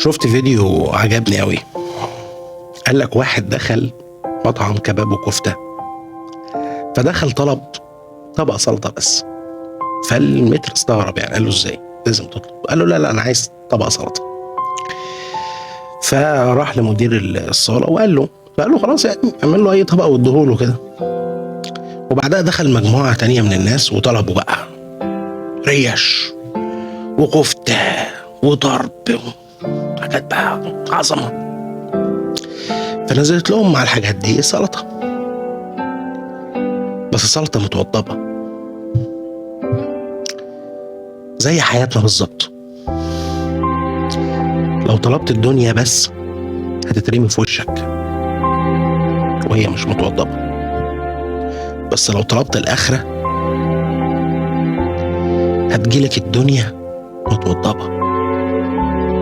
شفت فيديو عجبني قوي. قال لك واحد دخل مطعم كباب وكفتة، فدخل طلب طبق سلطة بس. فالمتر استغرب، يعني قال له ازاي لازم تطلب؟ قال له لا انا عايز طبق سلطة. فراح لمدير الصالة فقال له خلاص، يعني اعمل له اي طبق واديهوله كده. وبعدها دخل مجموعة تانية من الناس وطلبوا بقى ريش وكفتة وضرب حاجات بقى عظمة. فنزلت لهم مع الحاجات دي سلطة، بس سلطة متوضبة زي حياتنا بالظبط. لو طلبت الدنيا بس هتترمي في وشك وهي مش متوضبة، بس لو طلبت الآخرة هتجيلك الدنيا متوضبة.